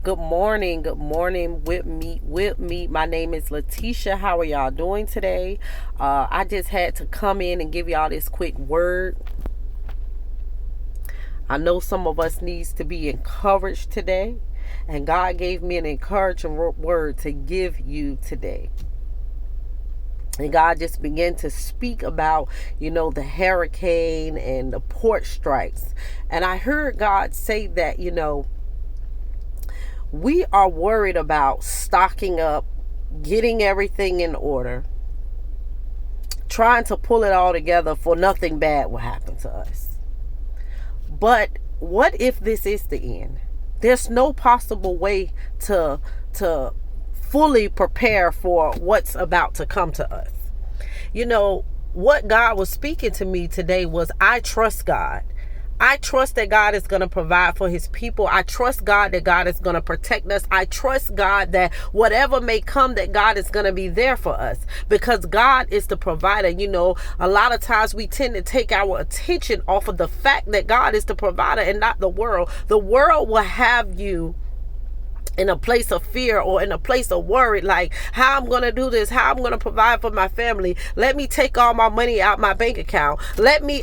Good morning. Good morning. With me. My name is Letitia. How are y'all doing today? I just had to come in and give y'all this quick word. I know some of us needs to be encouraged today, and God gave me an encouraging word to give you today. And God just began to speak about, the hurricane and the port strikes. And I heard God say that, we are worried about stocking up, getting everything in order, trying to pull it all together for nothing bad will happen to us. But what if this is the end? There's no possible way to fully prepare for what's about to come to us. What God was speaking to me today was, I trust God. I trust that God is going to provide for his people. I trust God that God is going to protect us. I trust God that whatever may come, that God is going to be there for us, because God is the provider. A lot of times we tend to take our attention off of the fact that God is the provider and not the world. The world will have you in a place of fear or in a place of worry, like how I'm going to do this, how I'm going to provide for my family. Let me take all my money out my bank account. Let me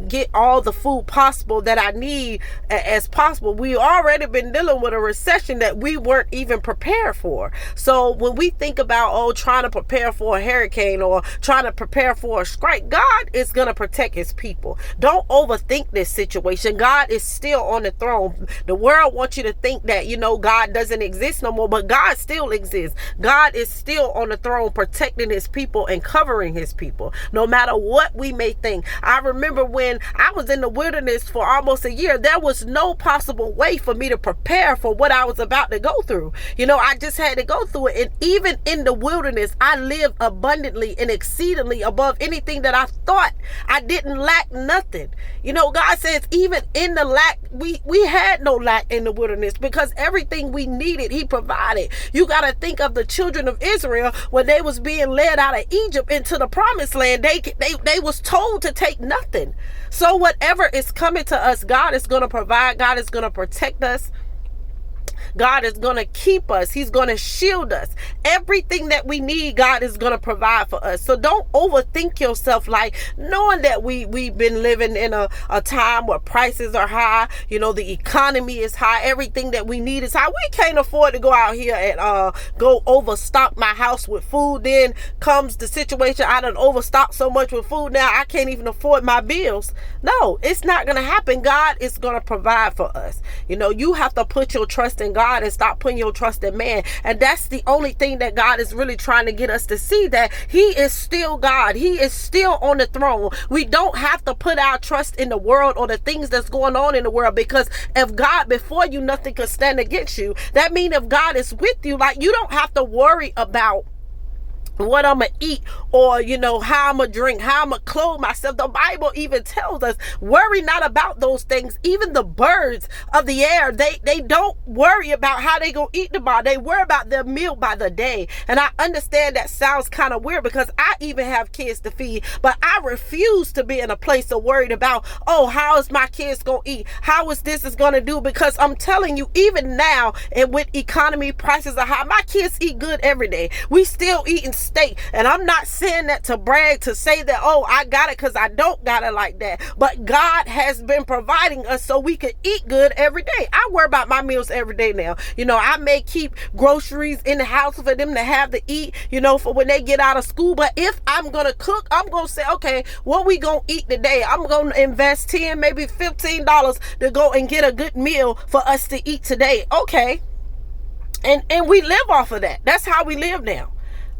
get all the food possible that I need as possible. We already been dealing with a recession that we weren't even prepared for. So when we think about trying to prepare for a hurricane or trying to prepare for a strike, God is going to protect his people. Don't overthink this situation. God is still on the throne. The world wants you to think that God doesn't exist no more, but God still exists. God is still on the throne, protecting his people and covering his people, no matter what we may think. I remember when I was in the wilderness for almost a year, there was no possible way for me to prepare for what I was about to go through. I just had to go through it. And even in the wilderness, I lived abundantly and exceedingly above anything that I thought. I didn't lack nothing. God says even in the lack, we had no lack in the wilderness, because everything we needed, he provided. You got to think of the children of Israel when they was being led out of Egypt into the promised land. They was told to take nothing. So whatever is coming to us, God is going to provide. God is going to protect us. God is going to keep us. He's going to shield us. Everything that we need, God is going to provide for us. So don't overthink yourself, like knowing that we've been living in a time where prices are high. The economy is high. Everything that we need is high. We can't afford to go out here and go overstock my house with food. Then comes the situation, I done overstocked so much with food, now I can't even afford my bills. No, it's not going to happen. God is going to provide for us. You have to put your trust in God and stop putting your trust in man. And that's the only thing that God is really trying to get us to see, that he is still God. He is still on the throne. We don't have to put our trust in the world or the things that's going on in the world, because if God before you, nothing could stand against you. That means if God is with you, like, you don't have to worry about what I'm going to eat, or, how I'm going to drink, how I'm going to clothe myself. The Bible even tells us, worry not about those things. Even the birds of the air, they don't worry about how they going to eat tomorrow. They worry about their meal by the day. And I understand that sounds kind of weird, because I even have kids to feed, but I refuse to be in a place of worried about, how is my kids going to eat? How is this is going to do? Because I'm telling you, even now, and with economy, prices are high, my kids eat good every day. We still eating steak. And I'm not saying that to brag, to say that, I got it, because I don't got it like that. But God has been providing us so we could eat good every day. I worry about my meals every day now. I may keep groceries in the house for them to have to eat, for when they get out of school. But if I'm going to cook, I'm going to say, okay, what we going to eat today? I'm going to invest $10, maybe $15 to go and get a good meal for us to eat today. Okay. And we live off of that. That's how we live now.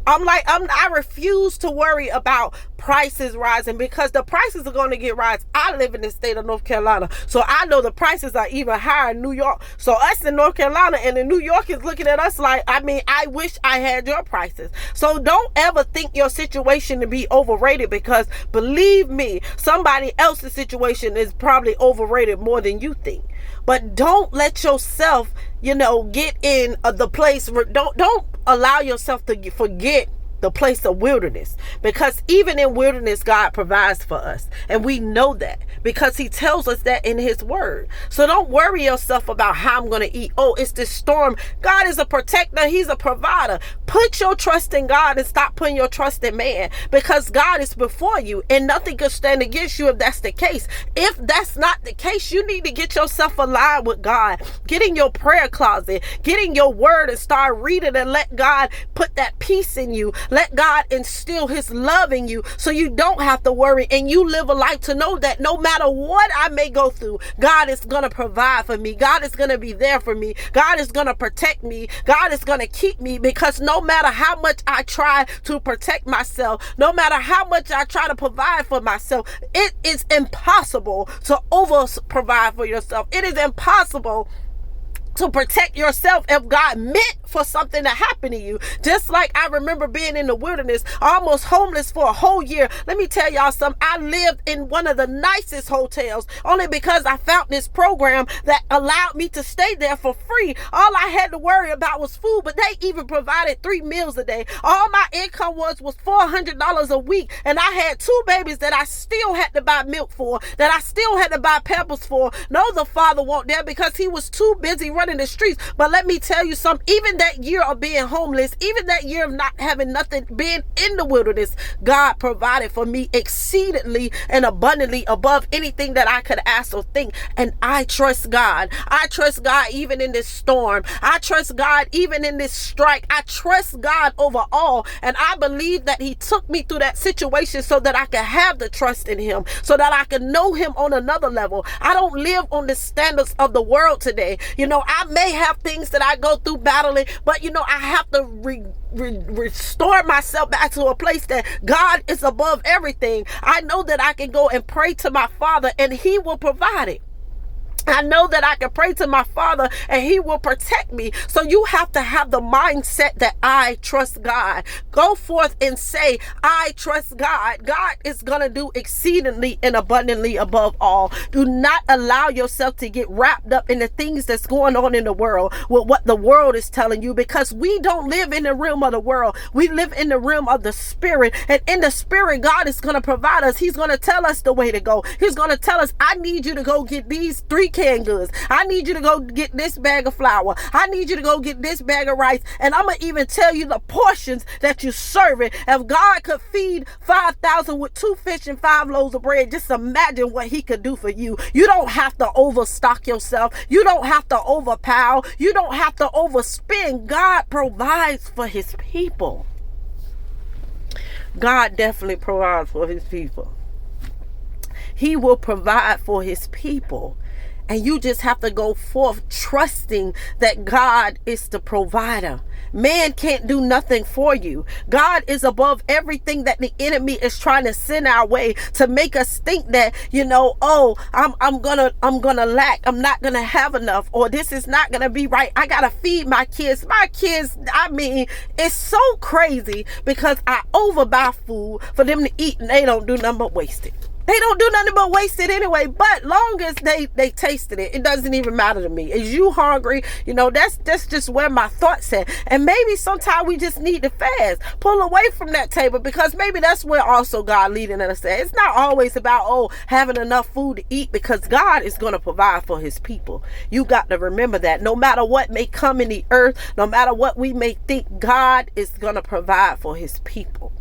I refuse to worry about prices rising, because the prices are going to get rise. I live in the state of North Carolina, so I know the prices are even higher in New York. So us in North Carolina and in New York is looking at us like, I wish I had your prices. So don't ever think your situation to be overrated, because believe me, somebody else's situation is probably overrated more than you think. But don't let yourself, get in the place where don't allow yourself to forget the place of wilderness, because even in wilderness, God provides for us. And we know that because he tells us that in his word. So don't worry yourself about how I'm going to eat. Oh, it's this storm. God is a protector. He's a provider. Put your trust in God and stop putting your trust in man, because God is before you and nothing can stand against you if that's the case. If that's not the case, you need to get yourself aligned with God. Get in your prayer closet, get in your word and start reading, and let God put that peace in you. Let God instill his love in you so you don't have to worry, and you live a life to know that no matter what I may go through, God is going to provide for me. God is going to be there for me. God is going to protect me. God is going to keep me, because no matter how much I try to protect myself, no matter how much I try to provide for myself, it is impossible to over provide for yourself. It is impossible to protect yourself if God meant for something to happen to you. Just like I remember being in the wilderness, almost homeless for a whole year. Let me tell y'all something. I lived in one of the nicest hotels only because I found this program that allowed me to stay there for free. All I had to worry about was food, but they even provided 3 meals a day. All my income was $400 a week, and I had 2 babies that I still had to buy milk for, that I still had to buy Pampers for. No, the father wasn't there because he was too busy running the streets. But let me tell you something, even that year of being homeless, even that year of not having nothing, being in the wilderness, God provided for me exceedingly and abundantly above anything that I could ask or think. And I trust God. I trust God even in this storm. I trust God even in this strike. I trust God over all. And I believe that he took me through that situation so that I could have the trust in him, so that I could know him on another level. I don't live on the standards of the world today. You know, I may have things that I go through battling, but you know, I have to restore myself back to a place that God is above everything. I know that I can go and pray to my Father and he will provide it. I know that I can pray to my Father and he will protect me. So you have to have the mindset that I trust God. Go forth and say, I trust God. God is going to do exceedingly and abundantly above all. Do not allow yourself to get wrapped up in the things that's going on in the world with what the world is telling you, because we don't live in the realm of the world. We live in the realm of the spirit, and in the spirit, God is going to provide us. He's going to tell us the way to go. He's going to tell us, I need you to go get these 3 canned goods. I need you to go get this bag of flour. I need you to go get this bag of rice. And I'm going to even tell you the portions that you're serving. If God could feed 5,000 with 2 fish and 5 loaves of bread, just imagine what he could do for you. You don't have to overstock yourself. You don't have to overpower. You don't have to overspend. God provides for his people. God definitely provides for his people. He will provide for his people. And you just have to go forth trusting that God is the provider. Man can't do nothing for you. God is above everything that the enemy is trying to send our way to make us think that, you know, oh, I'm gonna lack. I'm not gonna have enough, or this is not gonna be right. I gotta feed my kids. My kids, I mean, it's so crazy because I overbuy food for them to eat and they don't do nothing but waste it. They don't do nothing but waste it anyway. But long as they tasted it, it doesn't even matter to me. Is you hungry? You know, that's just where my thoughts at. And maybe sometimes we just need to fast. Pull away from that table, because maybe that's where also God leading us at. It's not always about, oh, having enough food to eat, because God is going to provide for his people. You got to remember that. No matter what may come in the earth, no matter what we may think, God is going to provide for his people.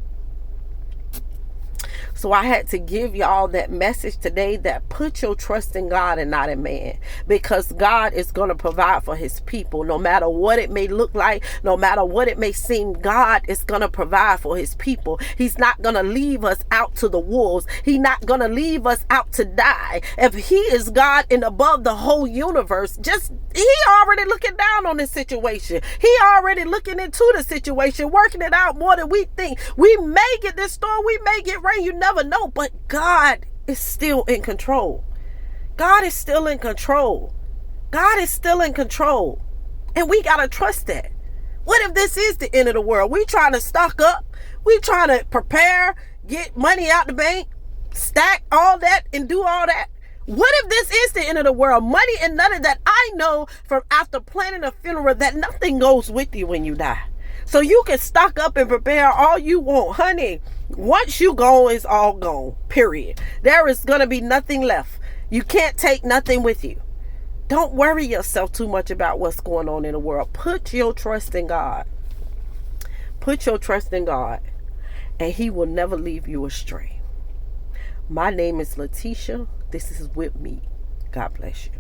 So I had to give y'all that message today, that put your trust in God and not in man, because God is going to provide for his people. No matter what it may look like, no matter what it may seem, God is going to provide for his people. He's not going to leave us out to the wolves. He's not going to leave us out to die. If he is God and above the whole universe, he already looking down on this situation. He already looking into the situation, working it out more than we think. We may get this storm, we may get rain, you never know, but God is still in control. God is still in control. God is still in control. And we got to trust that. What if this is the end of the world? We trying to stock up. We trying to prepare, get money out the bank, stack all that and do all that. What if this is the end of the world? Money and none of that. I know from after planning a funeral that nothing goes with you when you die. So you can stock up and prepare all you want. Honey, once you go, it's all gone. Period. There is going to be nothing left. You can't take nothing with you. Don't worry yourself too much about what's going on in the world. Put your trust in God. Put your trust in God, and He will never leave you astray. My name is Letitia. This is WIP Me. God bless you.